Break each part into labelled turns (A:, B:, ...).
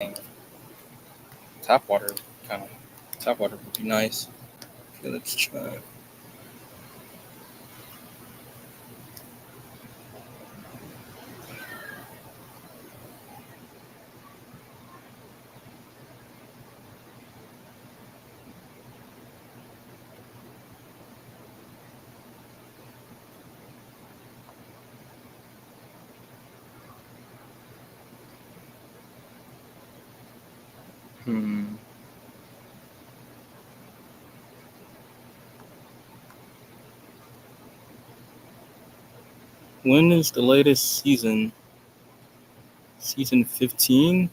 A: Tap water, kind of. Tap water would be nice. Okay, let's try. When is the latest season? Season 15?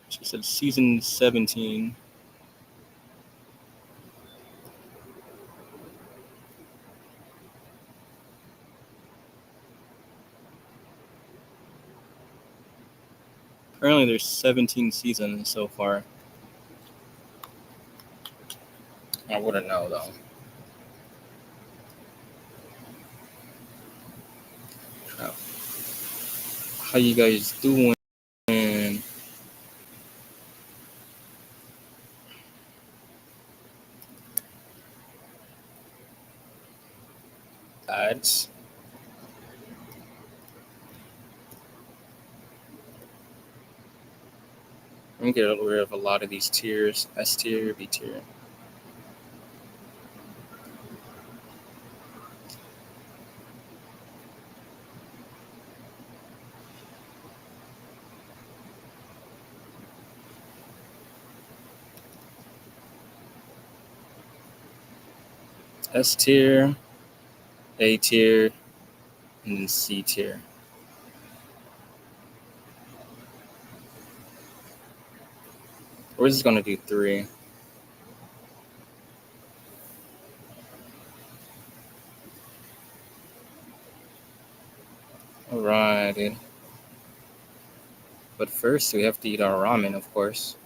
A: She said season 17. Apparently there's 17 seasons so far. I wouldn't know though. How you guys doing? Ads. I'm gonna get rid of a lot of these tiers. S tier, B tier. S tier, A tier, and then C tier. We're just gonna do 3. Alright, dude. But first, we have to eat our ramen, of course.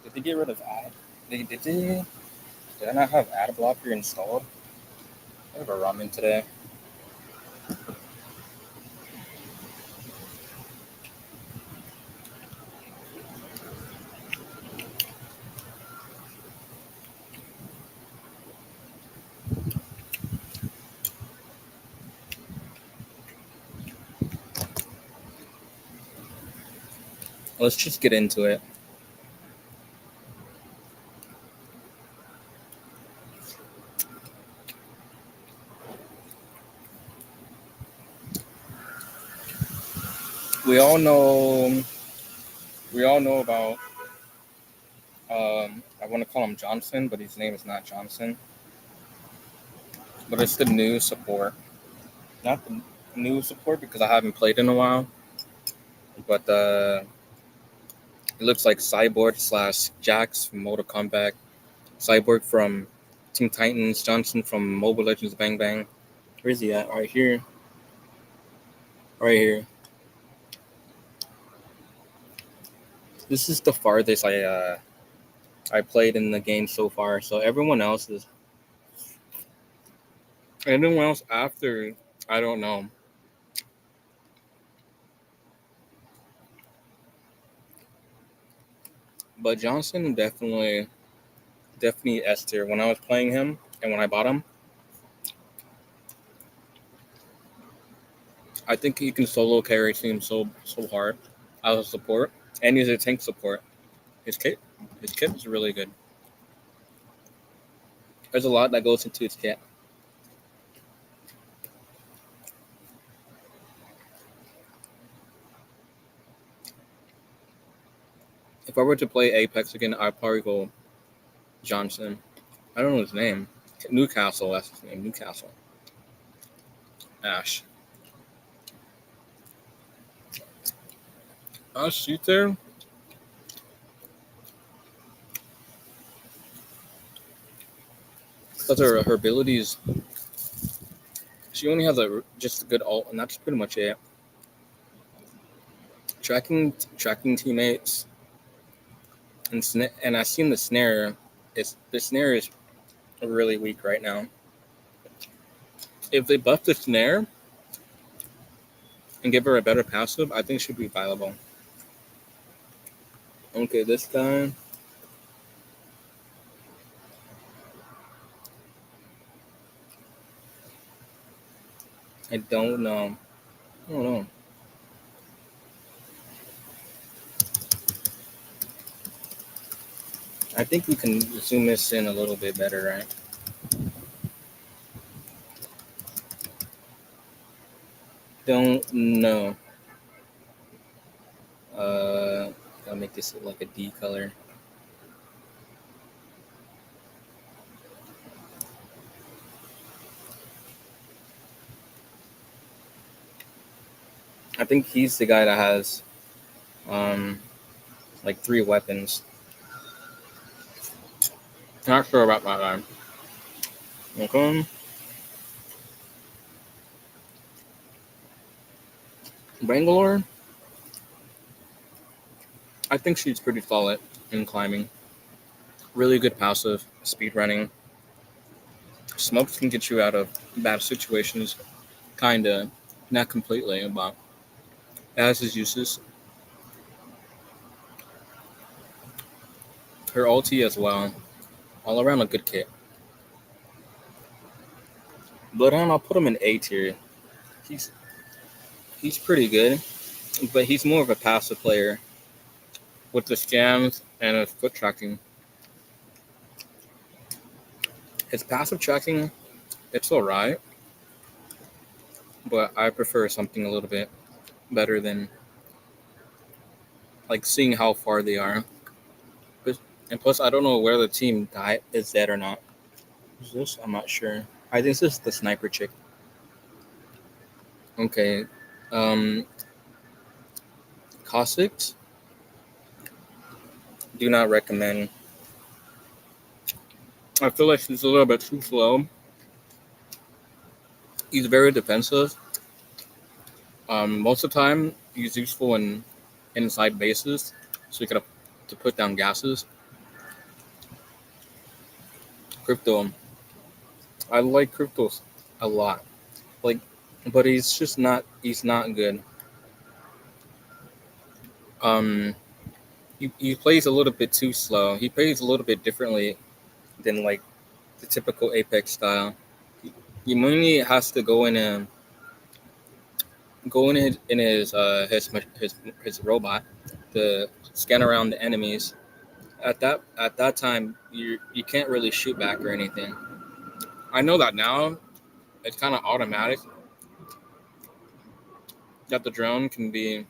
A: Did they get rid of ad? Did I not have ad blocker installed? I have a ramen today. Let's just get into it. We all know about I want to call him Johnson, but his name is not Johnson. But it's the new support. Not the new support because I haven't played in a while. But it looks like Cyborg / Jax from Mortal Kombat, Cyborg from Teen Titans, Johnson from Mobile Legends Bang Bang. Where is he at? Right here. Right here. This is the farthest I played in the game so far. So everyone else after, I don't know. But Johnson definitely S tier. When I was playing him and when I bought him, I think he can solo carry teams so hard as a support, and he's a tank support. His kit is really good. There's a lot that goes into his kit. If I were to play Apex again, I'd probably go Johnson. I don't know his name. Newcastle, that's his name. Newcastle. Ash. Shoot there. Because her abilities, she only has just a good ult, and that's pretty much it. tracking teammates, and I've seen the snare. The snare is really weak right now. If they buff the snare and give her a better passive, I think she'd be viable. Okay, this guy. I don't know. I don't know. I think we can zoom this in a little bit better, right? Don't know. I'll make this like a D color. I think he's the guy that has like 3 weapons. Not sure about that guy. Okay. Bangalore, I think she's pretty solid in climbing. Really good passive, speed running. Smokes can get you out of bad situations, kinda, not completely, but it has its uses. Her ulti as well, all around a good kit. Bloodhound, I'll put him in A tier. He's he's pretty good, but he's more of a passive player with the scams and his foot tracking. His passive tracking, it's alright, but I prefer something a little bit better than like seeing how far they are. And plus, I don't know where the team is dead or not. Is this? I'm not sure. I think this is the sniper chick. Okay. Um, Cossacks, do not recommend. I feel like he's a little bit too slow. He's very defensive. Most of the time, he's useful in inside bases, so you got to put down gases. Crypto, I like cryptos a lot. Like, but he's just not. He's not good. Um, he plays a little bit too slow. He plays a little bit differently than like the typical Apex style. He mainly has to go in his robot to scan around the enemies. At that time, you can't really shoot back or anything. I know that now. It's kind of automatic that the drone can be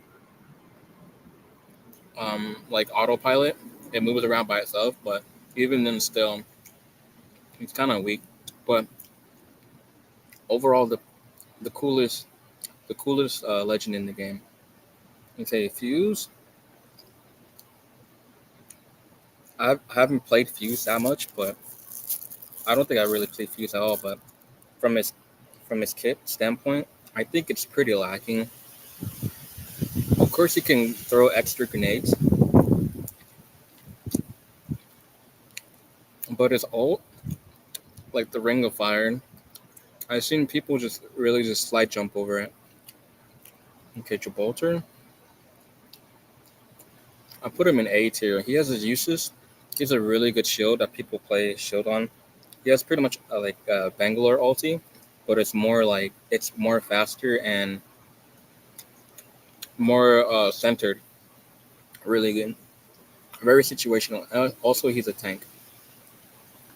A: like autopilot. It moves around by itself, but even then, still, it's kind of weak. But overall, the coolest legend in the game. Okay, Fuse. I haven't played Fuse that much, but I don't think I really played Fuse at all. But from his kit standpoint, I think it's pretty lacking. Of course, he can throw extra grenades, but his ult, like the Ring of Fire, I've seen people just really just slide jump over it. Okay, Gibraltar. I put him in A tier. He has his uses. He's a really good shield that people play shield on. He has pretty much like Bangalore ulti, but it's more faster and more centered. Really good. Very situational. Also, he's a tank.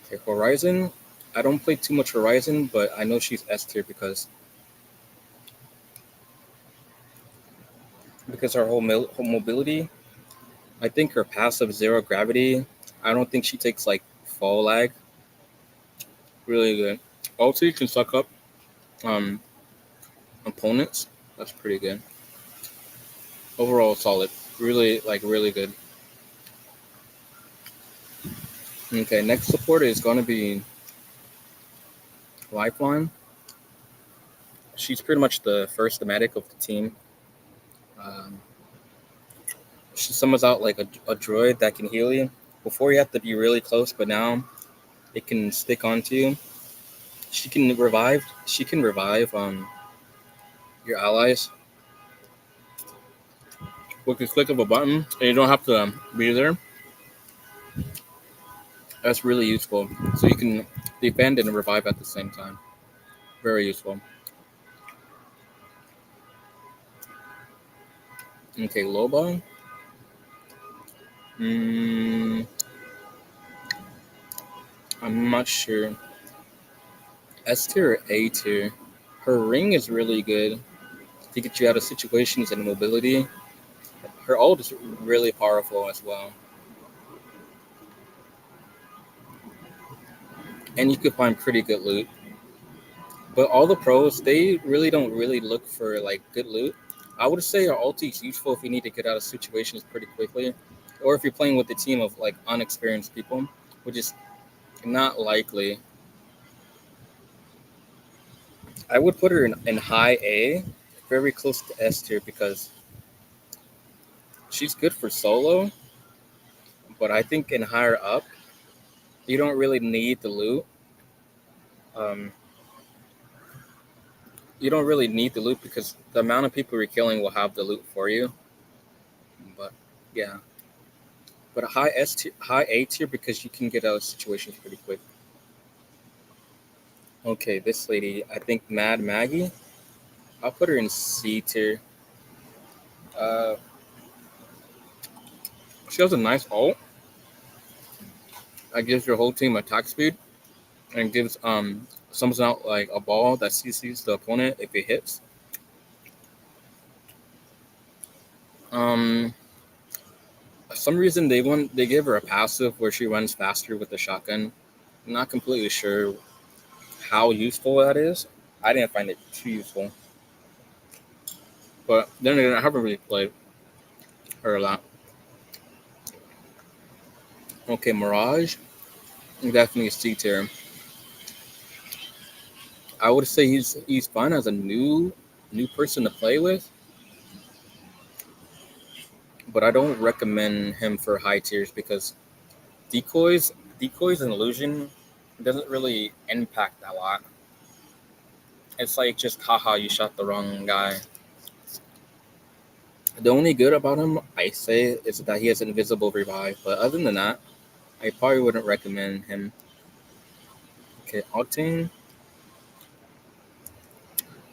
A: Okay, Horizon. I don't play too much Horizon, but I know she's S tier because her whole mobility. I think her passive zero gravity. I don't think she takes like fall lag. Really good. Ulti can suck up um opponents. That's pretty good. Overall, solid. Really good. Okay, next supporter is going to be Lifeline. She's pretty much the first thematic of the team. Um, she summons out like a droid that can heal you. Before you have to be really close, but now it can stick onto you. She can revive your allies with the click of a button, and you don't have to be there. That's really useful. So you can defend and revive at the same time. Very useful. Okay, Loba. Mm, I'm not sure. S tier or A tier? Her ring is really good to get you out of situations and mobility. Her ult is really powerful as well. And you could find pretty good loot. But all the pros, they really don't really look for like good loot. I would say our ulti is useful if you need to get out of situations pretty quickly, or if you're playing with a team of like unexperienced people, which is not likely. I would put her in high A, very close to S tier because she's good for solo. But I think in higher up, you don't really need the loot. Um, you don't really need the loot because the amount of people you're killing will have the loot for you. But yeah, but a high S tier, high A tier because you can get out of situations pretty quick. Okay, this lady, I think Mad Maggie. I'll put her in C tier. Uh, she has a nice ult that gives your whole team attack speed and gives summons out like a ball that CCs the opponent if it hits. Um, for some reason they give her a passive where she runs faster with the shotgun. I'm not completely sure how useful that is. I didn't find it too useful, but then again, I haven't really played her a lot. Okay, Mirage, definitely a C tier. I would say he's fun as a new person to play with, but I don't recommend him for high tiers because decoys and illusion doesn't really impact a lot. It's like just haha, you shot the wrong guy. The only good about him, I say, is that he has invisible revive. But other than that, I probably wouldn't recommend him. Okay, Octane,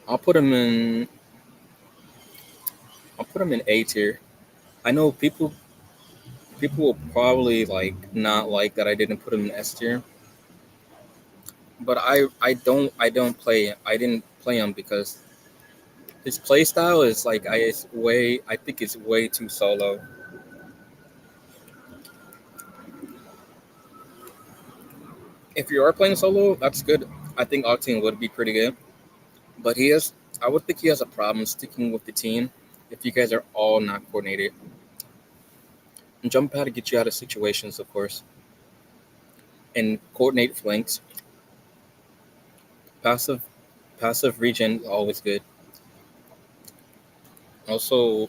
A: I'll put him in. I'll put him in A tier. I know people will probably like not like that I didn't put him in S tier, but I didn't play him because his play style is like I think it's way too solo. If you are playing solo, that's good. I think Octane would be pretty good, but I would think he has a problem sticking with the team if you guys are all not coordinated. And jump pad to get you out of situations, of course, and coordinate flanks. Passive passive regen always good. Also,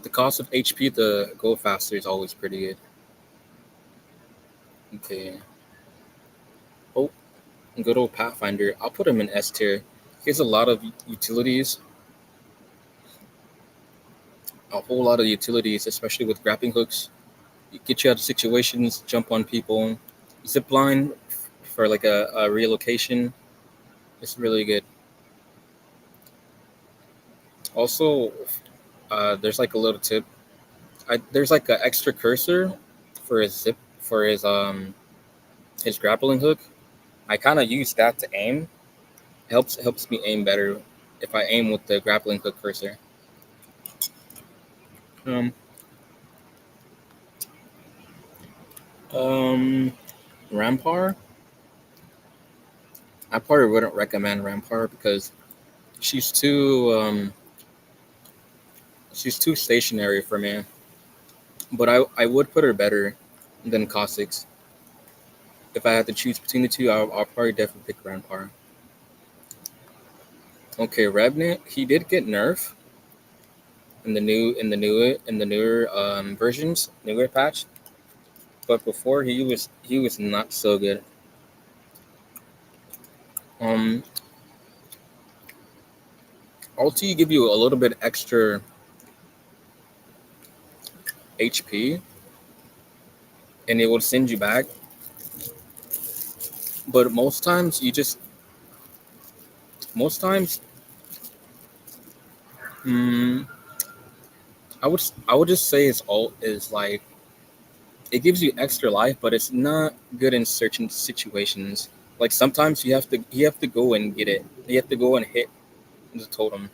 A: the cost of HP to go faster is always pretty good. Okay. Oh, good old Pathfinder. I'll put him in S tier. He has a lot of utilities, a whole lot of utilities, especially with grappling hooks. You get you out of situations, jump on people, zip line for like a relocation. It's really good. Also, there's like a little tip. There's like an extra cursor for his grappling hook. I kind of use that to aim. Helps me aim better if I aim with the grappling hook cursor. Um, um, Rampar. I probably wouldn't recommend Rampar because she's too um, she's too stationary for me. But I would put her better than Kha'Zix. If I had to choose between the two, I'll probably definitely pick Rampar. Okay, Revenant. He did get nerfed, in the newer versions, newer patch. But before he was not so good. Um, ulti give you a little bit extra HP, and it will send you back. But most times, mm, I would just say it's all is like it gives you extra life, but it's not good in certain situations. Like sometimes you have to go and get it. You have to go and hit the totem.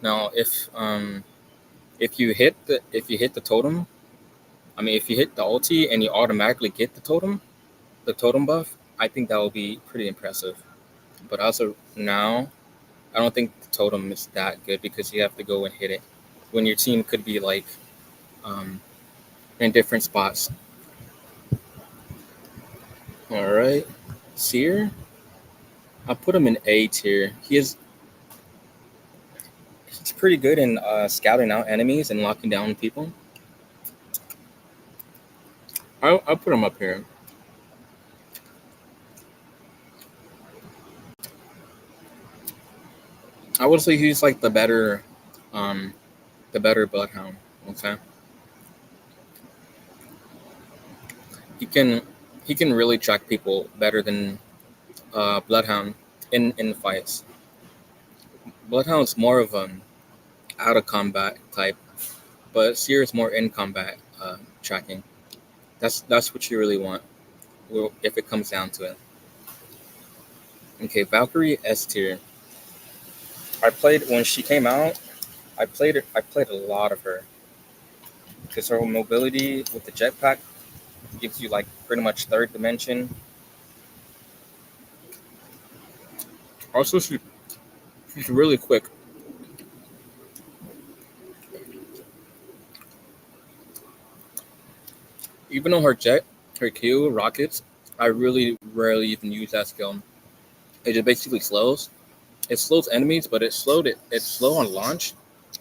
A: Now, if you hit the totem, I mean, if you hit the ulti and you automatically get the totem buff, I think that will be pretty impressive. But also now, I don't think the totem is that good because you have to go and hit it when your team could be like um, in different spots. All right, Seer, I put him in A tier. He's pretty good in scouting out enemies and locking down people. I'll put him up here. I would say he's like the better bloodhound. Okay, he can he can really track people better than bloodhound in fights. Bloodhound's more of out of combat type, but Seer is more in combat tracking. That's what you really want. Well, if it comes down to it. Okay, Valkyrie S tier. I played when she came out. I played a lot of her because her mobility with the jetpack gives you like pretty much third dimension. Also, she's really quick. Even though her Q rockets, I really rarely even use that skill. It just basically slows. It slows enemies, but it's slow on launch,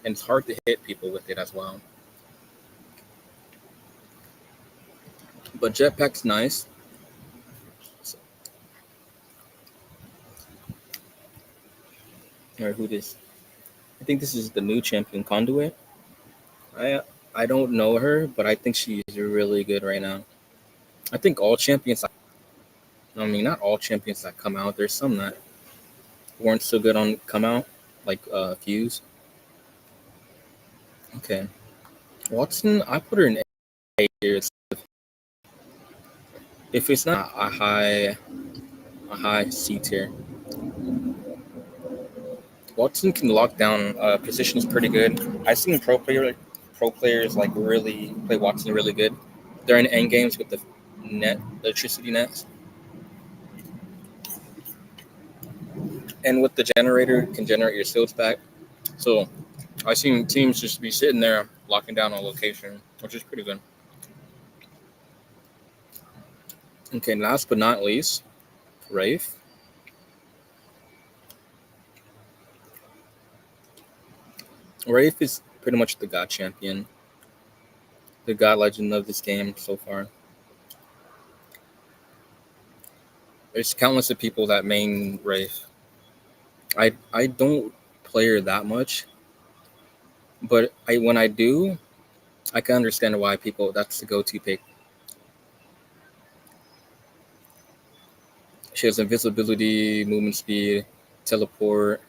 A: and it's hard to hit people with it as well. But jetpack's nice. So, or who this? I think this is the new champion conduit. I I don't know her, but I think she's really good right now. I think all champions. I mean, not all champions that come out. There's some that weren't so good on come out, like Fuse. Okay, Watson. I put her in A tier. If it's not a high C tier, Watson can lock down positions pretty good. I've seen pro players like really play Watson really good. They're in end games with the electricity nets, and with the generator can generate your shields back. So I've seen teams just be sitting there locking down a location, which is pretty good. Okay, last but not least, Rafe. Rafe is pretty much the god champion, the god legend of this game so far. There's countless of people that main Rafe. I don't play her that much, but when I do, I can understand why people that's the go-to pick. She has invisibility, movement speed, teleport,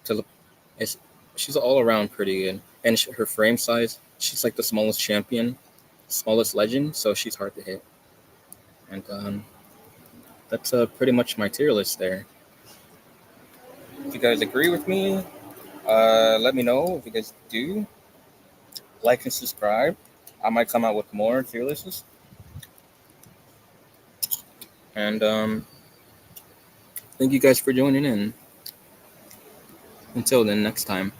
A: tele. It's, she's all around pretty good, and her frame size. She's like the smallest champion, smallest legend, so she's hard to hit. And that's pretty much my tier list there. If you guys agree with me, let me know. If you guys do, like and subscribe. I might come out with more tier lists. And thank you guys for joining in. Until then, next time.